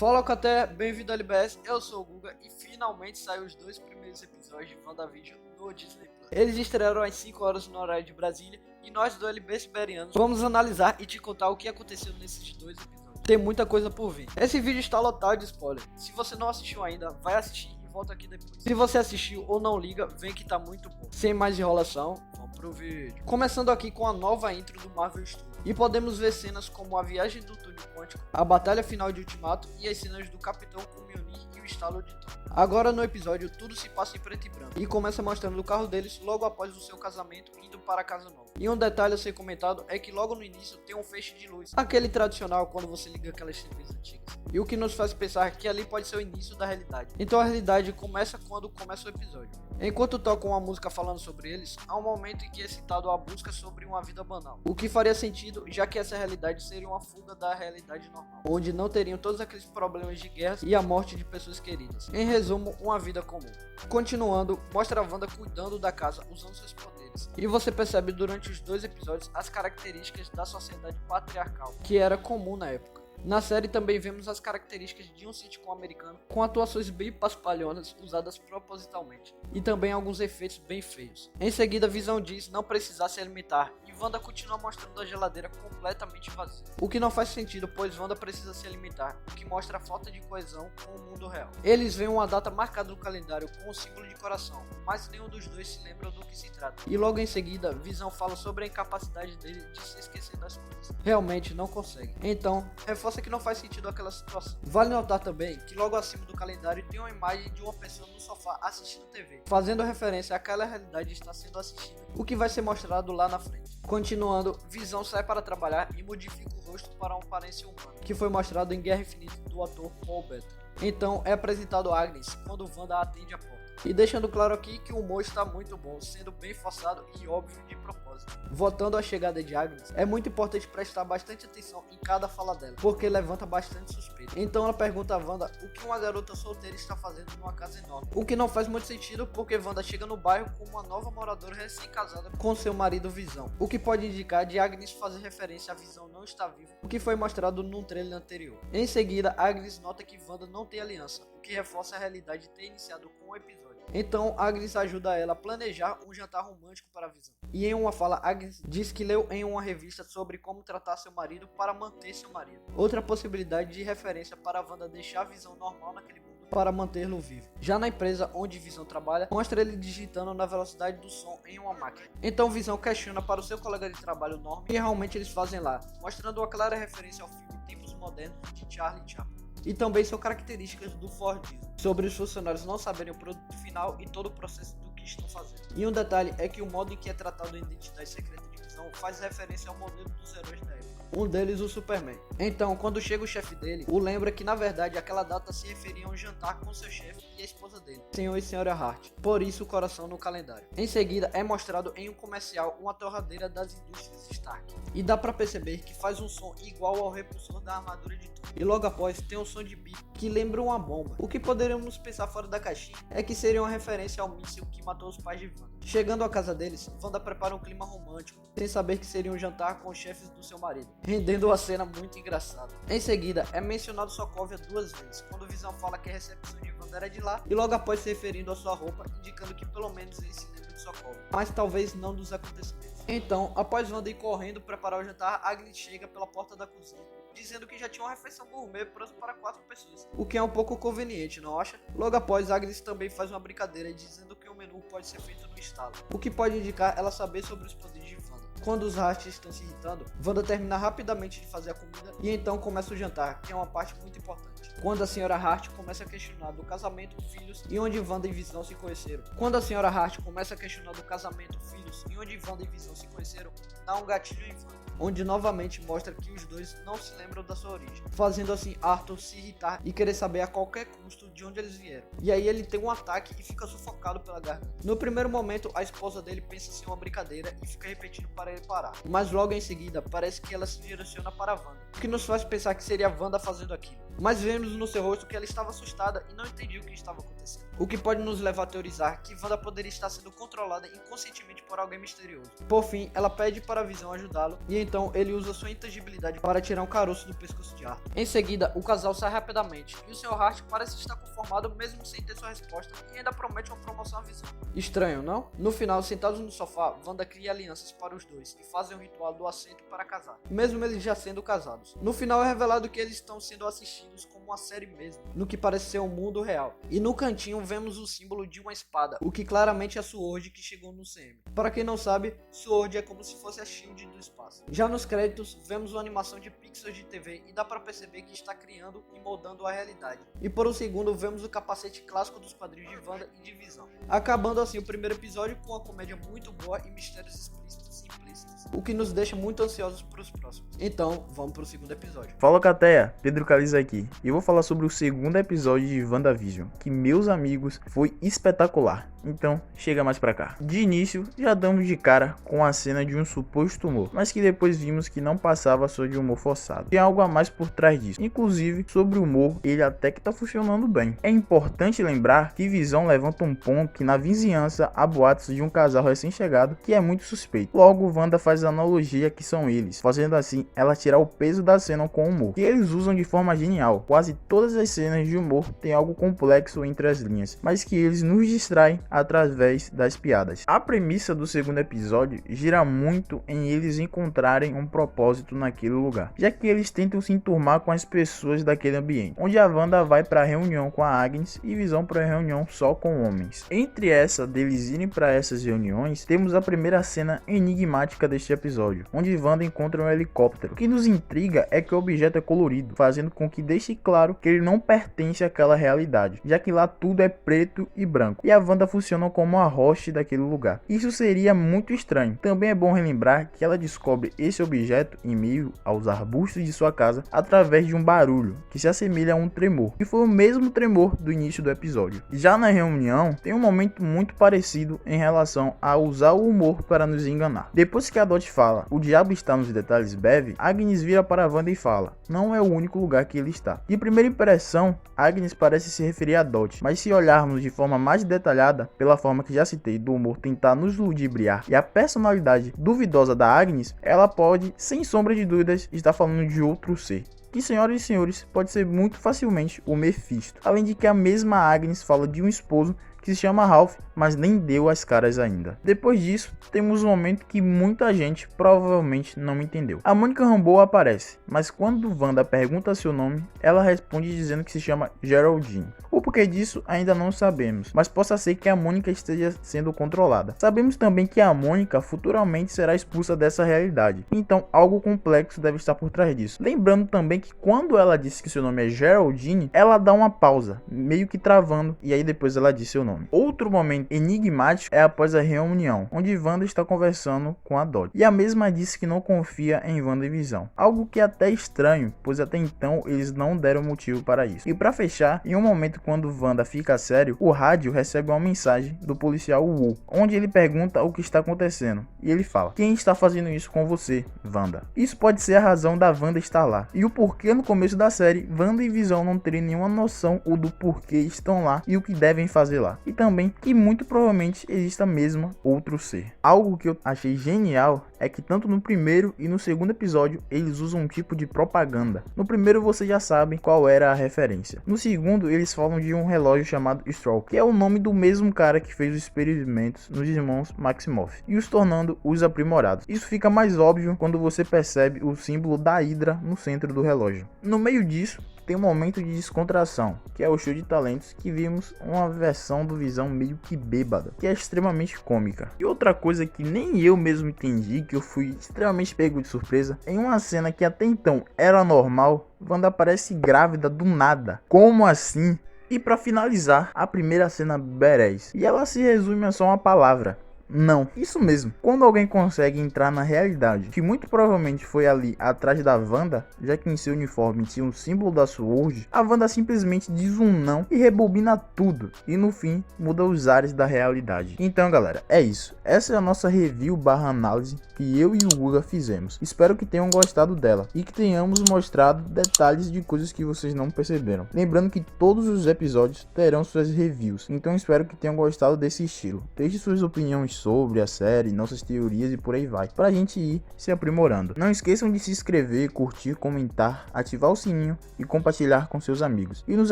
Fala Caté, bem-vindo ao LBS, eu sou o Guga e finalmente saiu os 2 primeiros episódios de WandaVision no Disney Plus. Eles estrearam às 5 horas no horário de Brasília e nós do LBS Siberianos vamos analisar e te contar o que aconteceu nesses 2 episódios. Tem muita coisa por vir. Esse vídeo está lotado de spoiler. Se você não assistiu ainda, vai assistir e volta aqui depois. Se você assistiu ou não liga, vem que tá muito bom. Sem mais enrolação, vamos pro vídeo. Começando aqui com a nova intro do Marvel Studios. E podemos ver cenas como a viagem do túnel quântico, a batalha final de Ultimato e as cenas do Capitão com Mjolnir e o estalo de Thor. Agora no episódio tudo se passa em preto e branco e começa mostrando o carro deles logo após o seu casamento indo para a casa nova. E um detalhe a ser comentado é que logo no início tem um feixe de luz, aquele tradicional quando você liga aquelas TVs antigas. E o que nos faz pensar que ali pode ser o início da realidade. Então a realidade começa quando começa o episódio. Enquanto tocam uma música falando sobre eles, há um momento em que é citado a busca sobre uma vida banal. O que faria sentido, já que essa realidade seria uma fuga da realidade normal, onde não teriam todos aqueles problemas de guerras e a morte de pessoas queridas. Em resumo, uma vida comum. Continuando, mostra a Wanda cuidando da casa usando seus poderes. E você percebe durante os 2 episódios as características da sociedade patriarcal, que era comum na época. Na série também vemos as características de um sitcom americano, com atuações bem paspalhonas usadas propositalmente, e também alguns efeitos bem feios. Em seguida, Visão diz não precisar se alimentar, e Wanda continua mostrando a geladeira completamente vazia. O que não faz sentido, pois Wanda precisa se alimentar, o que mostra a falta de coesão com o mundo real. Eles veem uma data marcada no calendário com um símbolo de coração, mas nenhum dos dois se lembra do que se trata. E logo em seguida, Visão fala sobre a incapacidade dele de se esquecer das coisas. Realmente não consegue. Então, reforça que não faz sentido aquela situação. Vale notar também que logo acima do calendário tem uma imagem de uma pessoa no sofá assistindo TV, fazendo referência àquela realidade está sendo assistida, o que vai ser mostrado lá na frente. Continuando, Visão sai para trabalhar e modifica o rosto para uma aparência humana, que foi mostrado em Guerra Infinita do ator Paul Bettany. Então é apresentado Agnes quando Wanda atende a porta. E deixando claro aqui que o humor está muito bom, sendo bem forçado e óbvio de propósito. Voltando à chegada de Agnes, é muito importante prestar bastante atenção em cada fala dela, porque levanta bastante suspeita. Então ela pergunta a Wanda o que uma garota solteira está fazendo numa casa enorme. O que não faz muito sentido, porque Wanda chega no bairro como uma nova moradora recém-casada com seu marido Visão, o que pode indicar de Agnes fazer referência a Visão não estar vivo, o que foi mostrado num trailer anterior. Em seguida, Agnes nota que Wanda não tem aliança, o que reforça a realidade de ter iniciado com o episódio. Então Agnes ajuda ela a planejar um jantar romântico para a Visão. E em uma fala, Agnes diz que leu em uma revista sobre como tratar seu marido para manter seu marido. Outra possibilidade de referência para a Wanda deixar a Visão normal naquele mundo para mantê-lo vivo. Já na empresa onde Visão trabalha, mostra ele digitando na velocidade do som em uma máquina. Então Visão questiona para o seu colega de trabalho Norman o que realmente eles fazem lá, mostrando uma clara referência ao filme Tempos Modernos de Charlie Chaplin. E também são características do Fordismo, sobre os funcionários não saberem o produto final e todo o processo do que estão fazendo. E um detalhe é que o modo em que é tratado a identidade secreta de Visão faz referência ao modelo dos heróis da época. Um deles, o Superman. Então, quando chega o chefe dele, o lembra que na verdade aquela data se referia a um jantar com seu chefe e a esposa dele, Senhor e Senhora Hart. Por isso o coração no calendário. Em seguida, é mostrado em um comercial uma torradeira das indústrias Stark. E dá pra perceber que faz um som igual ao repulsor da armadura de Thor. E logo após tem um som de bico que lembra uma bomba. O que poderíamos pensar fora da caixinha é que seria uma referência ao míssil que matou os pais de Wanda. Chegando à casa deles, Wanda prepara um clima romântico, sem saber que seria um jantar com os chefes do seu marido, rendendo uma cena muito engraçada. Em seguida, é mencionado Sokovia 2 vezes, quando Visão fala que a recepção de Wanda era de lá, e logo após se referindo à sua roupa, indicando que pelo menos ele se lembra de Sokovia, mas talvez não dos acontecimentos. Então, após Wanda ir correndo preparar o jantar, Agnes chega pela porta da cozinha, dizendo que já tinha uma refeição gourmet pronta para 4 pessoas, o que é um pouco conveniente, não acha? Logo após, Agnes também faz uma brincadeira dizendo que o menu pode ser feito no estalo, o que pode indicar ela saber sobre os poderes de Wanda. Quando os Hart estão se irritando, Wanda termina rapidamente de fazer a comida e então começa o jantar, que é uma parte muito importante. Quando a senhora Hart começa a questionar do casamento, filhos e onde Wanda e Visão se conheceram. Quando a senhora Hart começa a questionar do casamento, filhos e onde Wanda e Visão se conheceram, dá um gatilho em Wanda, onde novamente mostra que os dois não se lembram da sua origem, fazendo assim Arthur se irritar e querer saber a qualquer custo de onde eles vieram. E aí ele tem um ataque e fica sufocado pela garganta. No primeiro momento, a esposa dele pensa ser uma brincadeira e fica repetindo para ele parar, mas logo em seguida parece que ela se direciona para Wanda, o que nos faz pensar que seria Wanda fazendo aquilo. mas vemos no seu rosto que ela estava assustada e não entendia o que estava acontecendo. O que pode nos levar a teorizar que Wanda poderia estar sendo controlada inconscientemente por alguém misterioso. Por fim, ela pede para a Visão ajudá-lo e então ele usa sua intangibilidade para tirar um caroço do pescoço de Arthur. Em seguida, o casal sai rapidamente e o Sr. Hart parece estar conformado mesmo sem ter sua resposta e ainda promete uma promoção à Visão. Estranho, não? No final, sentados no sofá, Wanda cria alianças para os dois e fazem o ritual do assento para casar, mesmo eles já sendo casados. No final é revelado que eles estão sendo assistidos como uma série mesmo, no que parece ser um mundo real. E no cantinho vemos o símbolo de uma espada, o que claramente é a SWORD que chegou no CM. Para quem não sabe, SWORD é como se fosse a SHIELD do espaço. Já nos créditos, vemos uma animação de pixels de TV e dá para perceber que está criando e moldando a realidade. E por um segundo vemos o capacete clássico dos quadrinhos de Wanda e de Visão. Acabando assim o primeiro episódio com uma comédia muito boa e mistérios explícitos e implícitos, o que nos deixa muito ansiosos para os próximos. Então, vamos para o segundo episódio. Fala Cateia, Pedro Caliza aqui, e eu vou falar sobre o segundo episódio de WandaVision, que meus amigos, foi espetacular. Então, chega mais pra cá. De início, já damos de cara com a cena de um suposto humor, mas que depois vimos que não passava só de humor forçado. Tem algo a mais por trás disso. Inclusive, sobre o humor, ele até que tá funcionando bem. É importante lembrar que Visão levanta um ponto que na vizinhança há boatos de um casal recém-chegado que é muito suspeito. Logo, Wanda faz a analogia que são eles, fazendo assim ela tirar o peso da cena com humor, que eles usam de forma genial. Quase todas as cenas de humor têm algo complexo entre as linhas, mas que eles nos distraem através das piadas. A premissa do segundo episódio gira muito em eles encontrarem um propósito naquele lugar, já que eles tentam se enturmar com as pessoas daquele ambiente, onde a Wanda vai para a reunião com a Agnes e Visão para a reunião só com homens. Entre essa deles irem para essas reuniões, temos a primeira cena enigmática deste episódio, onde Wanda encontra um helicóptero. O que nos intriga é que o objeto é colorido, fazendo com que deixe claro que ele não pertence àquela realidade, já que lá tudo é preto e branco, e a Wanda funciona como a host daquele lugar. Isso seria muito estranho. Também é bom relembrar que ela descobre esse objeto em meio aos arbustos de sua casa através de um barulho que se assemelha a um tremor, e foi o mesmo tremor do início do episódio. Já na reunião, tem um momento muito parecido em relação a usar o humor para nos enganar. Depois que a Dot fala, o diabo está nos detalhes, Bev, Agnes vira para Wanda e fala, não é o único lugar que ele está. De primeira impressão, Agnes parece se referir a Dot, mas se olharmos de forma mais detalhada, pela forma que já citei do humor tentar nos ludibriar e a personalidade duvidosa da Agnes, ela pode, sem sombra de dúvidas, estar falando de outro ser, que, senhoras e senhores, pode ser muito facilmente o Mephisto. Além de que a mesma Agnes fala de um esposo que se chama Ralph, mas nem deu as caras ainda. Depois disso, temos um momento que muita gente provavelmente não entendeu. A Monica Rambeau aparece, mas quando Wanda pergunta seu nome, ela responde dizendo que se chama Geraldine. O porquê disso ainda não sabemos, mas possa ser que a Mônica esteja sendo controlada. Sabemos também que a Mônica futuramente será expulsa dessa realidade, então algo complexo deve estar por trás disso. Lembrando também que quando ela disse que seu nome é Geraldine, ela dá uma pausa, meio que travando, e aí depois ela diz seu nome. Outro momento enigmático é após a reunião, onde Wanda está conversando com a Dot, e a mesma disse que não confia em Wanda e Visão, algo que é até estranho, pois até então eles não deram motivo para isso. E para fechar, em um momento quando Wanda fica sério, o rádio recebe uma mensagem do policial Wu, onde ele pergunta o que está acontecendo, e ele fala, quem está fazendo isso com você, Wanda? Isso pode ser a razão da Wanda estar lá, e o porquê no começo da série, Wanda e Visão não terem nenhuma noção ou do porquê estão lá e o que devem fazer lá. E também que muito provavelmente exista mesmo outro ser. Algo que eu achei genial é que tanto no primeiro e no segundo episódio eles usam um tipo de propaganda. No primeiro vocês já sabem qual era a referência. No segundo eles falam de um relógio chamado Stroke, que é o nome do mesmo cara que fez os experimentos nos irmãos Maximoff, e os tornando os aprimorados. Isso fica mais óbvio quando você percebe o símbolo da Hydra no centro do relógio. No meio disso, tem um momento de descontração, que é o show de talentos, que vimos uma versão do Visão meio que bêbada, que é extremamente cômica. E outra coisa que nem eu mesmo entendi, que eu fui extremamente pego de surpresa, em uma cena que até então era normal, Wanda aparece grávida do nada. Como assim? E para finalizar, a primeira cena badass, e ela se resume a só uma palavra: Não, isso mesmo. Quando alguém consegue entrar na realidade, que muito provavelmente foi ali atrás da Wanda, já que em seu uniforme tinha o símbolo da SWORD, a Wanda simplesmente diz um não e rebobina tudo, e no fim muda os ares da realidade. Então galera, é isso. Essa é a nossa review / análise que eu e o Guga fizemos. Espero que tenham gostado dela e que tenhamos mostrado detalhes de coisas que vocês não perceberam. Lembrando que todos os episódios terão suas reviews, então espero que tenham gostado desse estilo. Deixe suas opiniões sobre a série, nossas teorias e por aí vai, pra gente ir se aprimorando. Não esqueçam de se inscrever, curtir, comentar, ativar o sininho e compartilhar com seus amigos e nos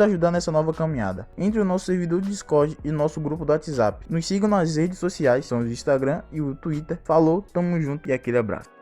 ajudar nessa nova caminhada. Entre o nosso servidor de Discord e nosso grupo do WhatsApp. Nos sigam nas redes sociais, são o Instagram e o Twitter. Falou, tamo junto e aquele abraço.